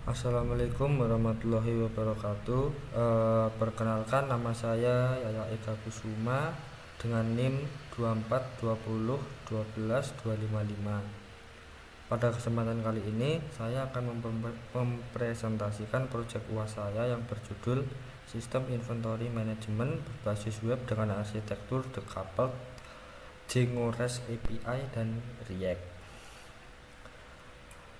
Assalamualaikum warahmatullahi wabarakatuh. Perkenalkan, nama saya Yaya Eka Kusuma dengan NIM 2420121255. Pada kesempatan kali ini saya akan mempresentasikan proyek UAS saya yang berjudul Sistem Inventory Management berbasis web dengan arsitektur decoupled, Django REST API dan React.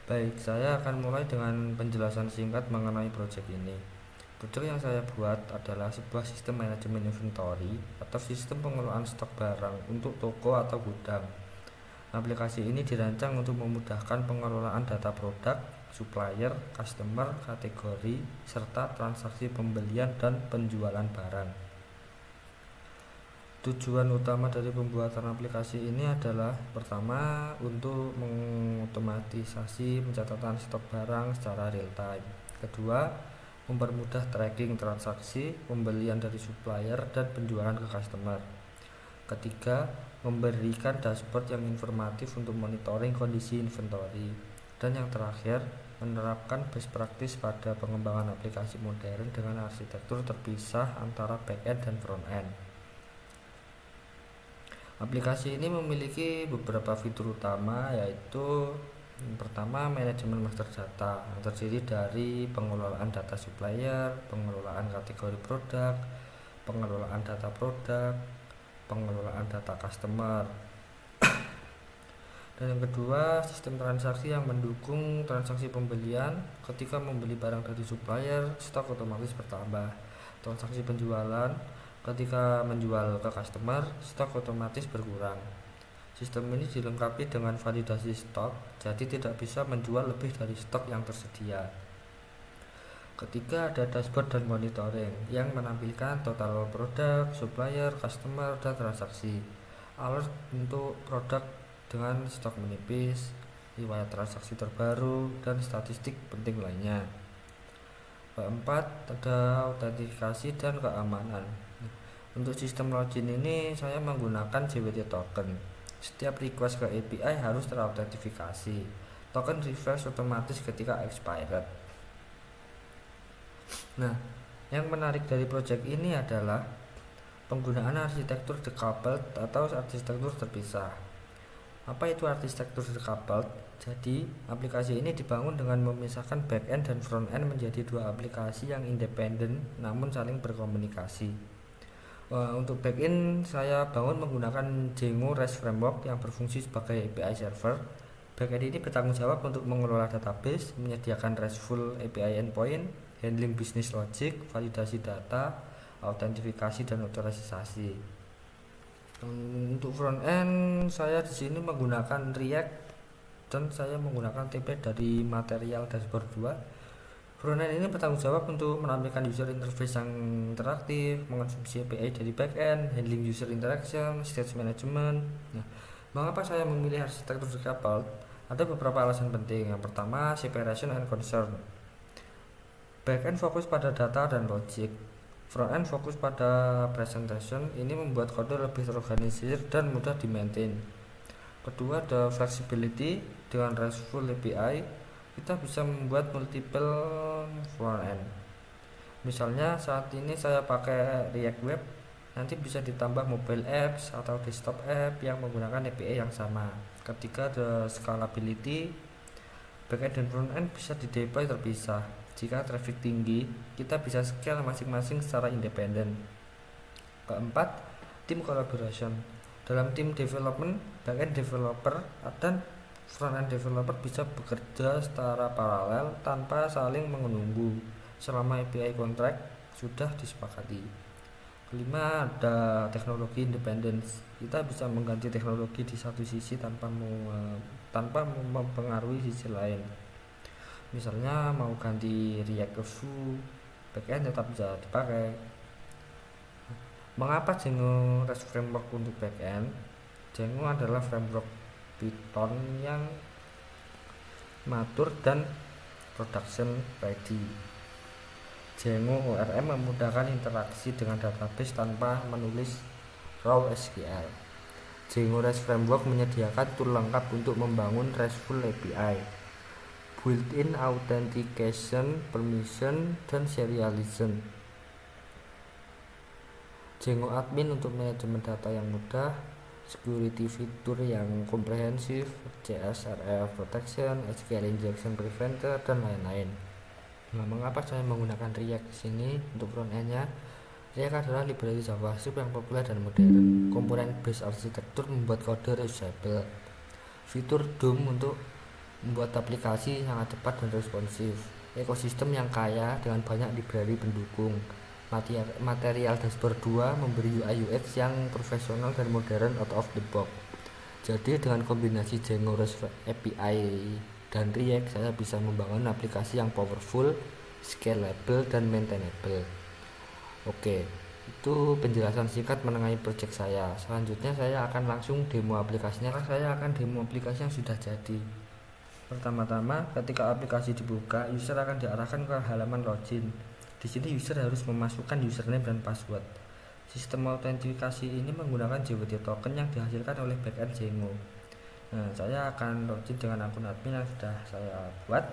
Baik, saya akan mulai dengan penjelasan singkat mengenai proyek ini. Proyek yang saya buat adalah sebuah sistem manajemen inventory atau sistem pengelolaan stok barang untuk toko atau gudang. Aplikasi ini dirancang untuk memudahkan pengelolaan data produk, supplier, customer, kategori, serta transaksi pembelian dan penjualan barang. Tujuan utama dari pembuatan aplikasi ini adalah pertama, untuk mengotomatisasi pencatatan stok barang secara real time. Kedua, mempermudah tracking transaksi pembelian dari supplier dan penjualan ke customer. Ketiga, memberikan dashboard yang informatif untuk monitoring kondisi inventory. Dan yang terakhir, menerapkan best practice pada pengembangan aplikasi modern dengan arsitektur terpisah antara back-end dan front-end. Aplikasi ini memiliki beberapa fitur utama, yaitu yang pertama, manajemen master data yang terdiri dari pengelolaan data supplier, pengelolaan kategori produk, pengelolaan data produk, pengelolaan data customer. Dan yang kedua, sistem transaksi yang mendukung transaksi pembelian. Ketika membeli barang dari supplier, stok otomatis bertambah. Transaksi penjualan, ketika menjual ke customer, stok otomatis berkurang. Sistem ini dilengkapi dengan validasi stok, jadi tidak bisa menjual lebih dari stok yang tersedia. Ketiga, ada dashboard dan monitoring yang menampilkan total produk, supplier, customer, dan transaksi. Alert untuk produk dengan stok menipis, riwayat transaksi terbaru, dan statistik penting lainnya. Keempat, ada autentikasi dan keamanan. Untuk sistem login ini saya menggunakan JWT token. Setiap request ke API harus terautentikasi. Token refresh otomatis ketika expired. Nah, yang menarik dari project ini adalah penggunaan arsitektur decoupled atau arsitektur terpisah. Apa itu arsitektur decoupled? Jadi, aplikasi ini dibangun dengan memisahkan back-end dan front-end menjadi dua aplikasi yang independen namun saling berkomunikasi. Untuk backend saya bangun menggunakan Django REST Framework yang berfungsi sebagai API server. Backend ini bertanggung jawab untuk mengelola database, menyediakan RESTful API endpoint, handling business logic, validasi data, autentifikasi dan otorisasi. Untuk frontend saya di sini menggunakan React dan saya menggunakan template dari material dashboard 2. Frontend ini bertanggung jawab untuk menampilkan user interface yang interaktif, mengonsumsi API dari backend, handling user interaction, state management. Nah, mengapa saya memilih arsitektur decoupled? Ada beberapa alasan penting. Yang pertama, separation and concern. Backend fokus pada data dan logic. Frontend fokus pada presentation. Ini membuat kode lebih terorganisir dan mudah di-maintain. Kedua, ada flexibility. Dengan RESTful API kita bisa membuat multiple front-end. Misalnya saat ini saya pakai React Web, nanti bisa ditambah mobile apps atau desktop app yang menggunakan API yang sama. Ketika ada scalability, backend dan front-end bisa di-deploy terpisah. Jika traffic tinggi, kita bisa scale masing-masing secara independen. Keempat, team collaboration. Dalam tim development, backend developer dan front-end developer bisa bekerja secara paralel tanpa saling menunggu selama API contract sudah disepakati. Kelima, ada teknologi independence. Kita bisa mengganti teknologi di satu sisi tanpa mempengaruhi sisi lain. Misalnya mau ganti React ke Vue, backend tetap bisa dipakai. Mengapa Django REST Framework untuk backend? Django adalah framework Python yang matur dan production ready. Django ORM memudahkan interaksi dengan database tanpa menulis raw SQL. Django REST Framework menyediakan tool lengkap untuk membangun RESTful API. built-in authentication, permission, dan serialization. Django admin untuk manajemen data yang mudah, security fitur yang komprehensif, CSRF protection, SQL injection preventer, dan lain-lain. Nah, mengapa saya menggunakan React di sini untuk front end-nya? React adalah library JavaScript yang populer dan modern. Komponen base arsitektur membuat kode reusable. Fitur DOM untuk membuat aplikasi sangat cepat dan responsif. Ekosistem yang kaya dengan banyak library pendukung. Material dashboard 2 memberi UI UX yang profesional dan modern out of the box. Jadi dengan kombinasi Django REST API dan React, saya bisa membangun aplikasi yang powerful, scalable, dan maintainable. Oke, itu penjelasan singkat mengenai project saya. Selanjutnya saya akan langsung demo aplikasinya. Saya akan demo aplikasi yang sudah jadi. Pertama-tama, ketika aplikasi dibuka, user akan diarahkan ke halaman login. Di sini user harus memasukkan username dan password. Sistem autentikasi ini menggunakan JWT token yang dihasilkan oleh backend Django. Nah, saya akan login dengan akun admin yang sudah saya buat.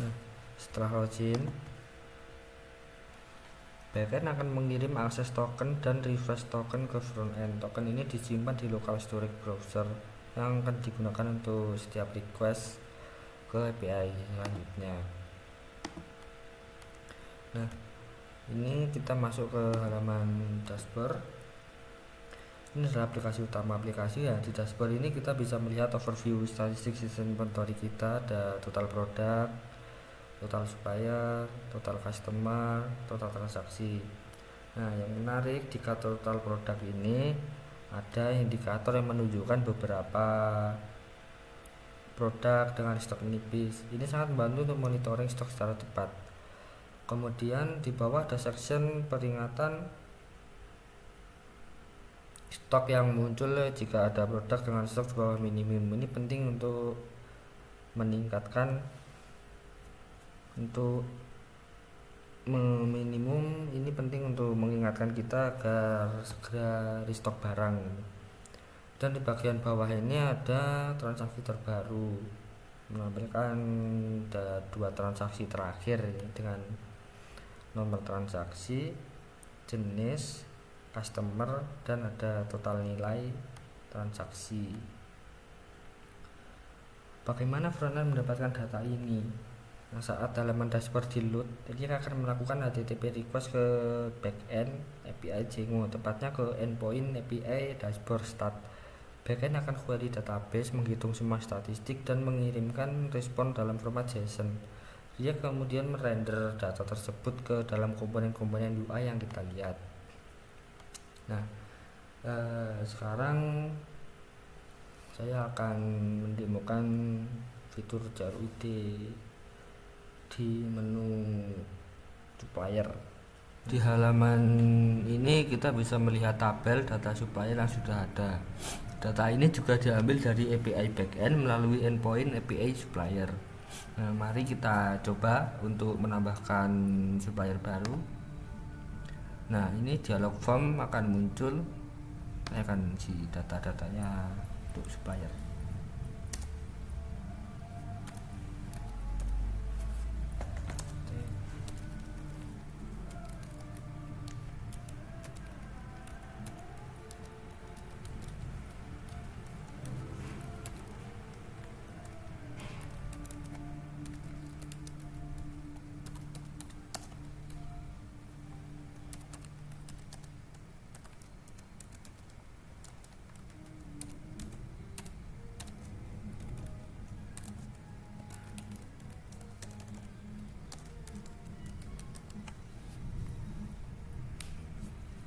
Nah, setelah login, backend akan mengirim akses token dan refresh token ke frontend. Token ini disimpan di local storage browser yang akan digunakan untuk setiap request ke API selanjutnya. Nah, ini kita masuk ke halaman dashboard. Ini adalah aplikasi utama aplikasi ya. Di dashboard ini kita bisa melihat overview statistik sistem inventory kita, ada total produk, total supplier, total customer, total transaksi. Nah, yang menarik di total produk ini ada indikator yang menunjukkan beberapa produk dengan stok nipis. Ini sangat membantu untuk monitoring stok secara tepat. Kemudian di bawah ada section peringatan stok yang muncul jika ada produk dengan stok di bawah minimum. Ini penting untuk meningkatkan untuk minimum. Ini penting untuk mengingatkan kita agar segera restock barang. Dan di bagian bawah ini ada transaksi terbaru, menampilkan ada 2 transaksi terakhir dengan nomor transaksi, jenis, customer, dan ada total nilai transaksi. Bagaimana frontend mendapatkan data ini? Nah, saat halaman dashboard di load, dia akan melakukan HTTP request ke backend API Django, tepatnya ke endpoint API dashboard start. Backend akan query database, menghitung semua statistik, dan mengirimkan respon dalam format JSON. Dia kemudian merender data tersebut ke dalam komponen-komponen UI yang kita lihat. Nah, sekarang saya akan mendemokan fitur Jaru ID di menu supplier. Di halaman ini kita bisa melihat tabel data supplier yang sudah ada. Data ini juga diambil dari API backend melalui endpoint API supplier. Nah, mari kita coba untuk menambahkan supplier baru. Nah, ini dialog form akan muncul. Saya akan isi data-datanya untuk supplier.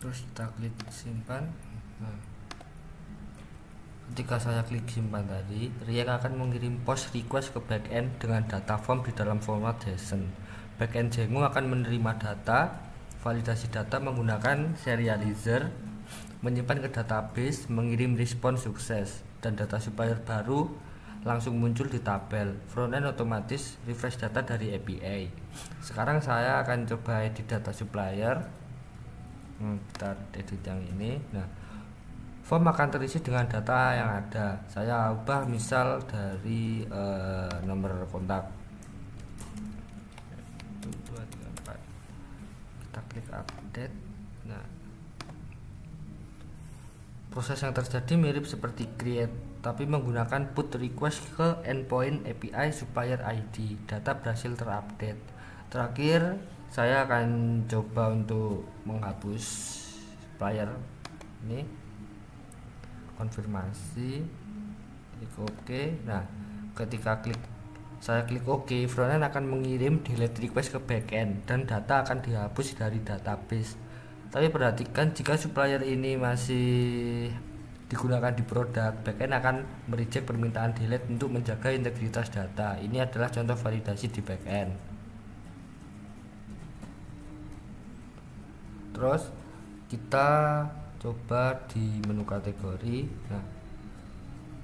Terus kita klik simpan. Nah, ketika saya klik simpan tadi, React akan mengirim post request ke backend dengan data form di dalam format JSON. Backend Django akan menerima data, validasi data menggunakan serializer, menyimpan ke database, mengirim respon sukses, dan data supplier baru langsung muncul di tabel. Frontend otomatis refresh data dari API. Sekarang saya akan coba edit data supplier. kita edit yang ini. Nah, form akan terisi dengan data yang ada. Saya ubah misal dari nomor kontak 2, 3, 4. Kita klik update. Nah, proses yang terjadi mirip seperti create, tapi menggunakan put request ke endpoint API supplier ID. Data berhasil terupdate. Terakhir, saya akan coba untuk menghapus supplier ini. Konfirmasi, klik OK. Nah, ketika saya klik OK, frontend akan mengirim delete request ke backend dan data akan dihapus dari database. Tapi perhatikan, jika supplier ini masih digunakan di produk, backend akan mereject permintaan delete untuk menjaga integritas data. Ini adalah contoh validasi di backend. Terus kita coba di menu kategori. Nah,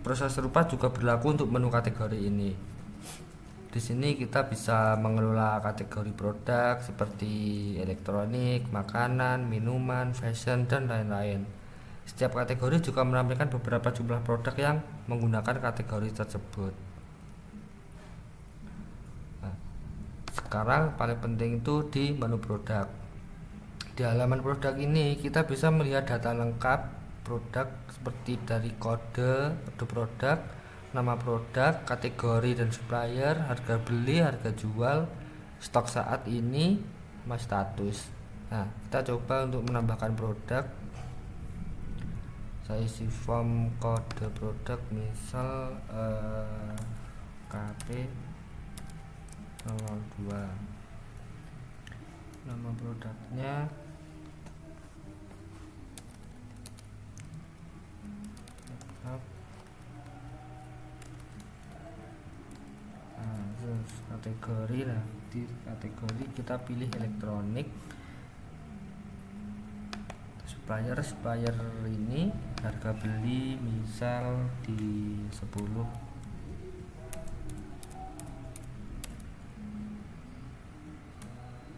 proses serupa juga berlaku untuk menu kategori ini. Di sini kita bisa mengelola kategori produk seperti elektronik, makanan, minuman, fashion, dan lain-lain. Setiap kategori juga menampilkan beberapa jumlah produk yang menggunakan kategori tersebut. Nah, sekarang paling penting itu di menu produk. Di halaman produk ini kita bisa melihat data lengkap produk seperti dari kode produk, nama produk, kategori dan supplier, harga beli, harga jual, stok saat ini, sama status. Nah, kita coba untuk menambahkan produk. Saya isi form kode produk misal KP 02. Nama produknya kategori. Nah, di kategori kita pilih elektronik. Supplier ini harga beli misal di 10,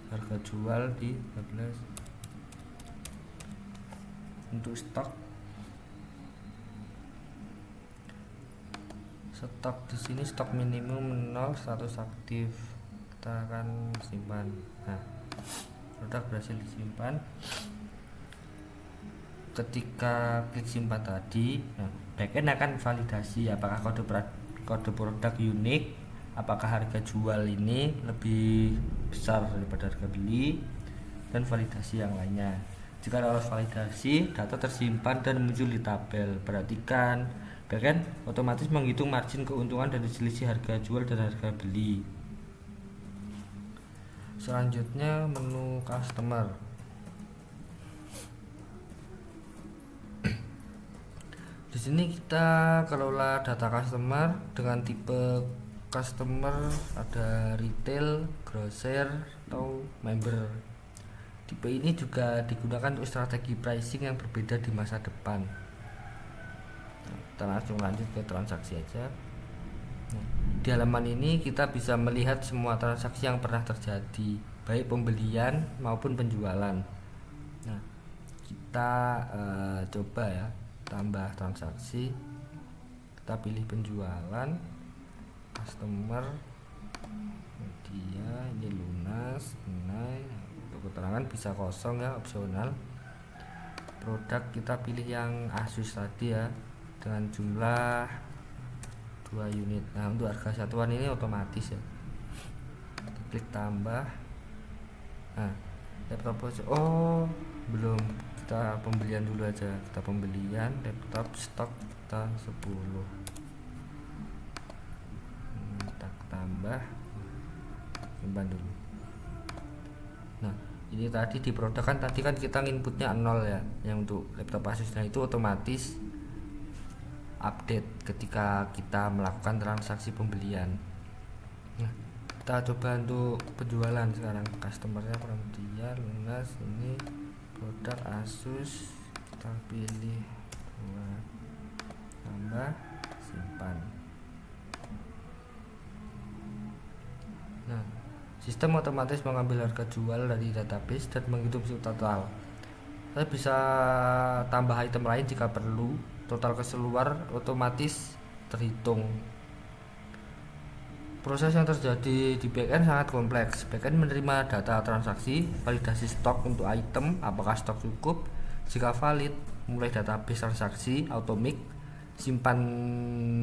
harga jual di 12. Untuk stok di sini stok minimum 0, status aktif. Kita akan simpan. Nah, produk berhasil disimpan. Ketika klik simpan tadi, nah, backend akan validasi apakah kode produk unik, apakah harga jual ini lebih besar daripada harga beli, dan validasi yang lainnya. Jika lolos validasi, data tersimpan dan muncul di tabel. Perhatikan, backend otomatis menghitung margin keuntungan dari selisih harga jual dan harga beli. Selanjutnya menu customer. Di sini kita kelola data customer dengan tipe customer, ada retail, grocer, atau member. Tipe ini juga digunakan untuk strategi pricing yang berbeda di masa depan. Kita langsung lanjut ke transaksi aja. Di halaman ini kita bisa melihat semua transaksi yang pernah terjadi, baik pembelian maupun penjualan. Nah, kita coba ya, tambah transaksi. Kita pilih penjualan, customer, media, ini lunas, tunai. Untuk keterangan bisa kosong ya, opsional. Produk kita pilih yang Asus tadi ya, dengan jumlah 2 unit. Nah, untuk harga satuan ini otomatis ya. Kita klik tambah. Nah, laptop belum, kita pembelian dulu aja. Kita pembelian laptop stok kita 10. Kita tambah, simpan dulu. Nah, ini tadi di produk kan tadi kan kita inputnya 0 ya, yang untuk laptop Asus. Nah, itu otomatis update ketika kita melakukan transaksi pembelian. Nah, kita coba untuk penjualan sekarang. Customernya Pramudia, lunas, ini produk Asus. Kita pilih 2, tambah, simpan. Nah, sistem otomatis mengambil harga jual dari database dan menghitung total. Saya bisa tambah item lain jika perlu. Total keseluar otomatis terhitung. Proses yang terjadi di backend sangat kompleks. Backend menerima data transaksi, validasi stok untuk item, apakah stok cukup, jika valid, mulai database transaksi, automik, simpan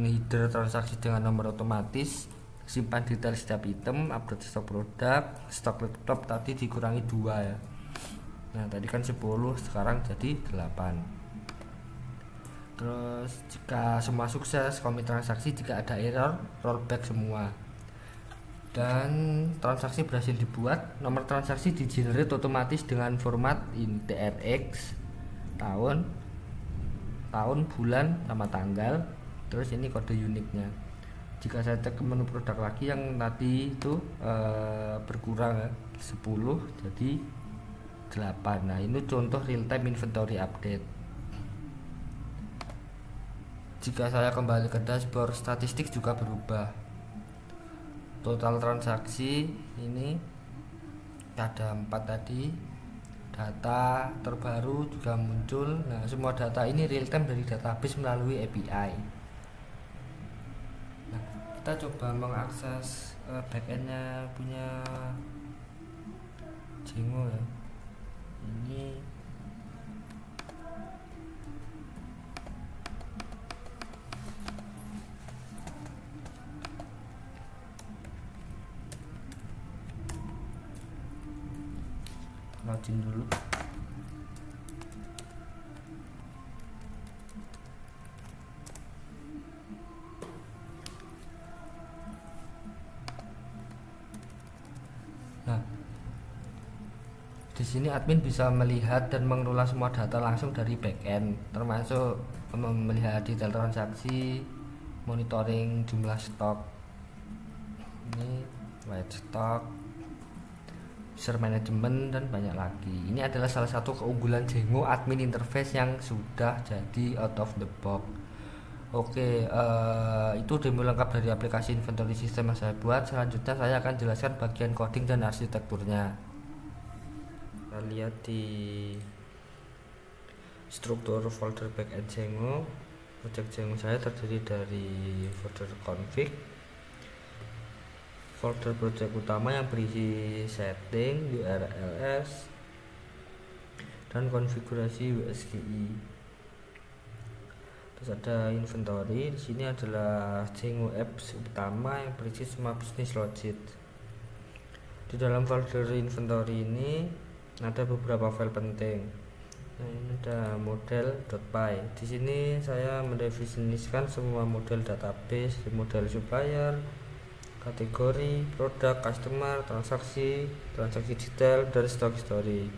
header transaksi dengan nomor otomatis, simpan detail setiap item, update stok produk, stok laptop tadi dikurangi 2 ya. Nah tadi kan 10, sekarang jadi 8. Terus jika semua sukses, komit transaksi, jika ada error, rollback semua. Dan transaksi berhasil dibuat, nomor transaksi di-generate otomatis dengan format TRX, tahun, bulan, sama tanggal. Terus ini kode uniknya. Jika saya cek ke menu produk lagi yang tadi itu berkurang ya, 10 jadi 8. Nah ini contoh real time inventory update. Jika saya kembali ke dashboard, statistik juga berubah. Total transaksi ini ada 4 tadi. Data terbaru juga muncul. Nah semua data ini real time dari database melalui API. Nah kita coba mengakses backendnya punya Django ya. Ini login dulu. Nah, di sini admin bisa melihat dan mengelola semua data langsung dari backend, termasuk melihat detail transaksi, monitoring jumlah stok. Ini white stock, user management, dan banyak lagi. Ini adalah salah satu keunggulan Django admin interface yang sudah jadi out of the box. Oke, itu demo lengkap dari aplikasi inventory system yang saya buat. Selanjutnya saya akan jelaskan bagian coding dan arsitekturnya. Kita lihat di struktur folder backend Django. Project Django saya terdiri dari folder config, folder project utama yang berisi setting, URLs, dan konfigurasi USGI. Terus ada inventory. Di sini adalah Django apps utama yang berisi semua business logic. Di dalam folder inventory ini ada beberapa file penting. Nah, ini ada model.py. Di sini saya mendefinisikan semua model database, model supplier, kategori, produk, customer, transaksi detail, dan stock history.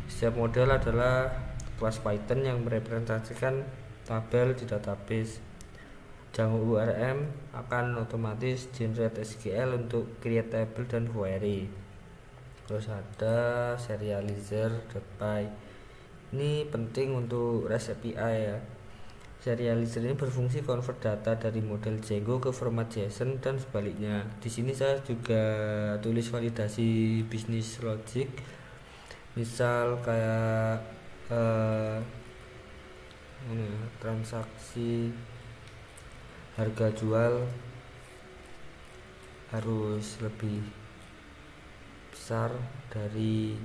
Setiap model adalah kelas Python yang merepresentasikan tabel di database. Django URM akan otomatis generate SQL untuk create table dan query. Terus ada serializer.py. Ini penting untuk REST API ya. Serializer ini berfungsi convert data dari model Django ke format JSON dan sebaliknya. Di sini saya juga tulis validasi business logic. Misal kayak transaksi harga jual harus lebih besar dari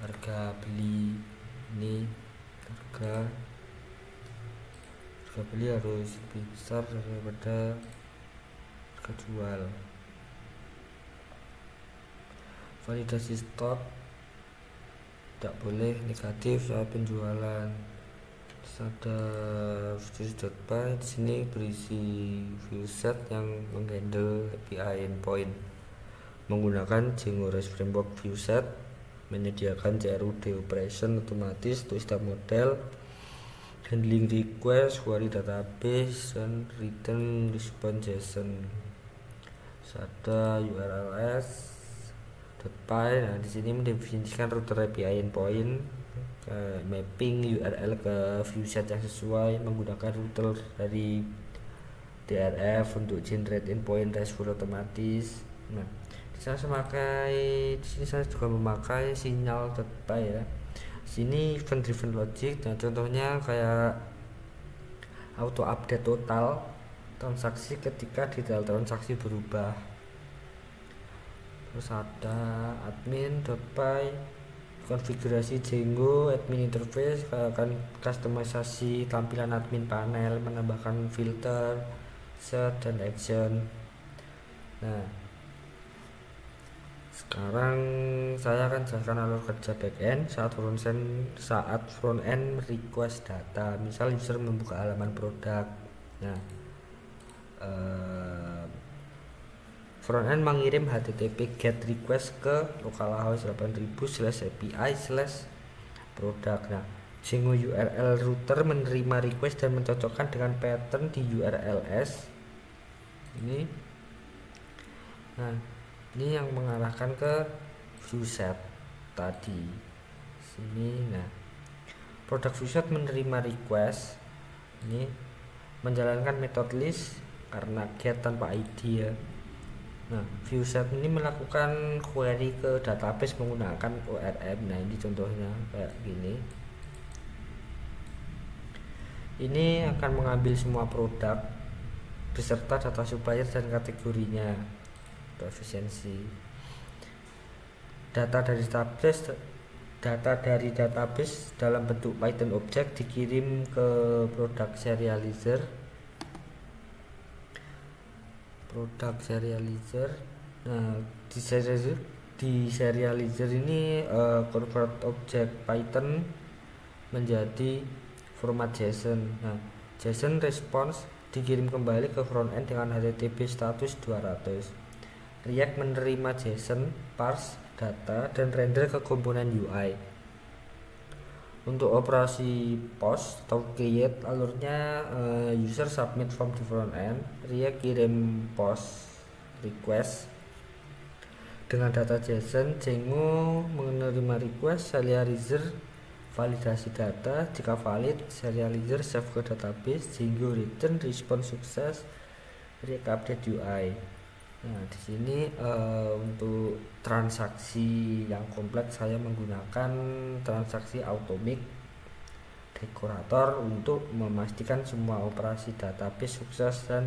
harga beli. Ini harga beli harus lebih besar daripada harga jual. Validasi stok tidak boleh negatif saat penjualan. Terus ada views.py. Di sini berisi viewset yang menghandle API endpoint menggunakan Django REST Framework. Viewset menyediakan CRUD operation otomatis untuk setiap model, handling request, query database, dan return response JSON. Ada URLs.py. Nah, di sini mendefinisikan router API endpoint, mapping URL ke viewset yang sesuai menggunakan router dari DRF untuk generate endpoint RESTful otomatis. Nah, di di sini saya juga memakai sinyal.py ya. Sini event driven logic. Nah, contohnya kayak auto update total transaksi ketika detail transaksi berubah. Terus ada admin.py, konfigurasi Django, admin interface, akan customisasi tampilan admin panel, menambahkan filter, set, dan action. Nah, sekarang saya akan jelaskan alur kerja backend saat frontend request data. Misal user membuka halaman produk. Nah, frontend mengirim HTTP GET request ke localhost 8000/API/produk. Nah, Django URL router menerima request dan mencocokkan dengan pattern di URLs ini. Nah, ini yang mengarahkan ke viewset tadi sini. Nah, produk viewset menerima request ini, menjalankan metode list karena get tanpa ID ya. Nah, viewset ini melakukan query ke database menggunakan ORM. Nah, ini contohnya kayak gini. Ini akan mengambil semua produk beserta data supplier dan kategorinya. Efisiensi data dari database dalam bentuk Python object dikirim ke product serializer. Nah, di serializer ini convert object Python menjadi format JSON. Nah, JSON response dikirim kembali ke frontend dengan HTTP status 200. React menerima JSON, parse data, dan render ke komponen UI. Untuk operasi post atau create, alurnya user submit form di frontend, React kirim post request dengan data JSON, Django menerima request, serializer validasi data, jika valid serializer save ke database, Django return response sukses, React update UI. Nah, di sini untuk transaksi yang kompleks saya menggunakan transaksi Atomic Decorator untuk memastikan semua operasi database sukses dan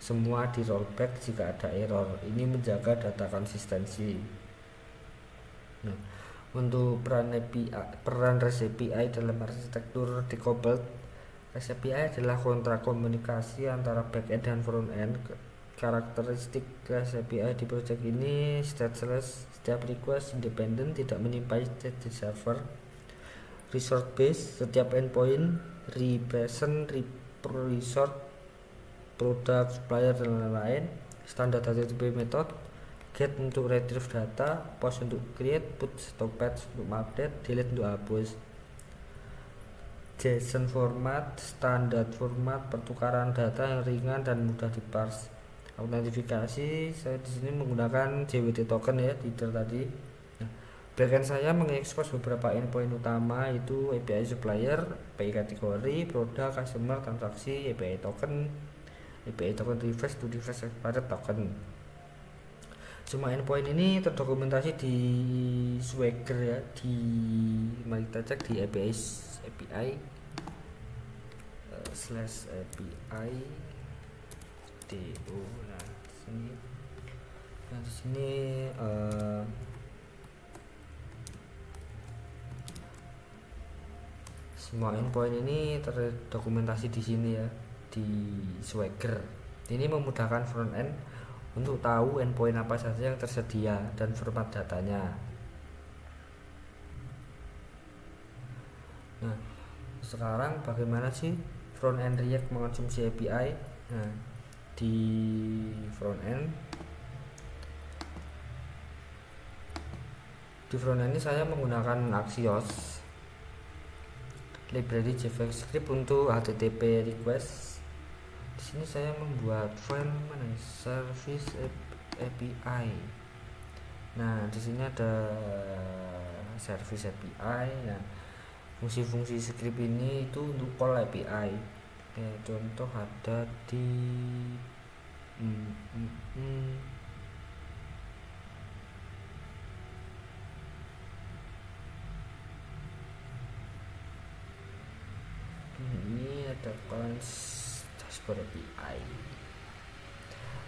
semua di rollback jika ada error. Ini menjaga data konsistensi. Nah, untuk peran REST API dalam arsitektur decoupled, REST API adalah kontrak komunikasi antara backend dan frontend. Karakteristik REST API di project ini stateless, setiap request independen, tidak menyimpan state di server, resource based, setiap endpoint represent resource, produk, supplier, dan lain-lain. Standar HTTP method, get untuk retrieve data, post untuk create, put stop patch untuk update, delete untuk hapus. JSON format, standar format pertukaran data yang ringan dan mudah diparse. Autentifikasi, saya di sini menggunakan JWT token ya, tidak tadi. Nah, backend saya mengekspos beberapa endpoint utama, itu API supplier, API kategori, produk, customer, transaksi, API token request to request expired token. Semua endpoint ini terdokumentasi di Swagger ya, mari kita cek di API /API do. Nah, di sini semua endpoint ini terdokumentasi di sini ya, di Swagger. Ini memudahkan frontend untuk tahu endpoint apa saja yang tersedia dan format datanya. Nah, sekarang bagaimana sih frontend React mengonsumsi API? Nah, di frontend ini saya menggunakan Axios library JavaScript untuk HTTP request. Di sini saya membuat file service API. Nah, di sini ada service API. Nah, fungsi-fungsi script ini itu untuk call API. Contoh ada di dashboard API.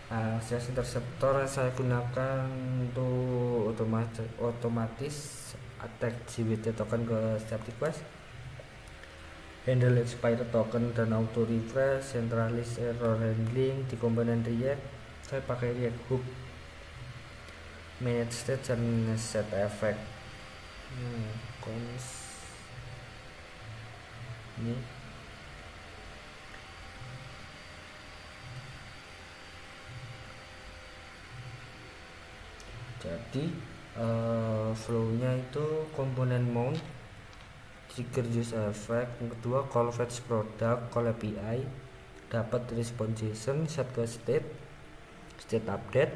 CSS interceptor saya gunakan untuk otomatis attack JWT token ke setiap request, handle expired token dan auto refresh, centralize error handling di komponen React. Saya pakai React Hook, manage state dan set effect. Ini jadi flow-nya itu komponen mount, trigger use effect, yang kedua call fetch product, call API, dapat response JSON, set ke state update,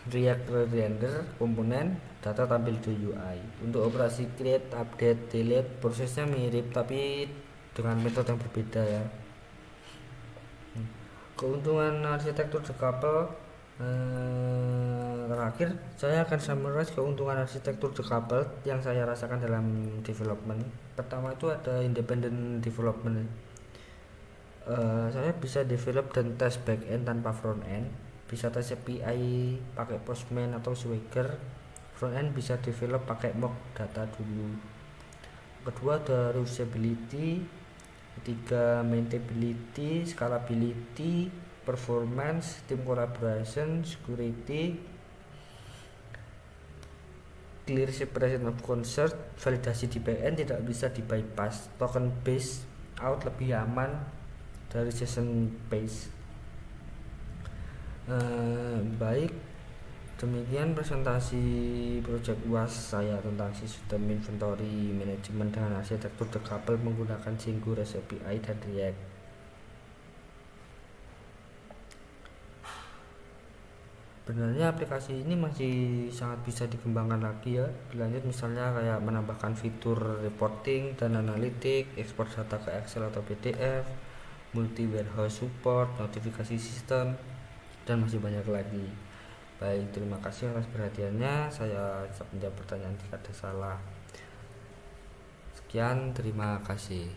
React render komponen, data tampil di UI. Untuk operasi create, update, delete prosesnya mirip tapi dengan metode yang berbeda ya. Keuntungan arsitektur decouple. Terakhir saya akan summarize keuntungan arsitektur decoupled yang saya rasakan dalam development. Pertama itu ada independent development. Saya bisa develop dan test backend tanpa front end, bisa tes API pakai Postman atau Swagger. Front end bisa develop pakai mock data dulu. Kedua ada reusability, ketiga maintainability, scalability, performance, team collaboration, security, clear separation of concern, validasi di backend tidak bisa di bypass, token based out lebih aman dari JSON based. Baik, demikian presentasi project UAS saya tentang sistem inventory management dengan arsitektur decouple menggunakan Django REST API dan React. Sebenarnya aplikasi ini masih sangat bisa dikembangkan lagi ya, dilanjut misalnya kayak menambahkan fitur reporting dan analitik, ekspor data ke Excel atau PDF, multi warehouse support, notifikasi sistem, dan masih banyak lagi. Baik, terima kasih atas perhatiannya. Saya siap menjawab pertanyaan jika ada salah. Sekian, terima kasih.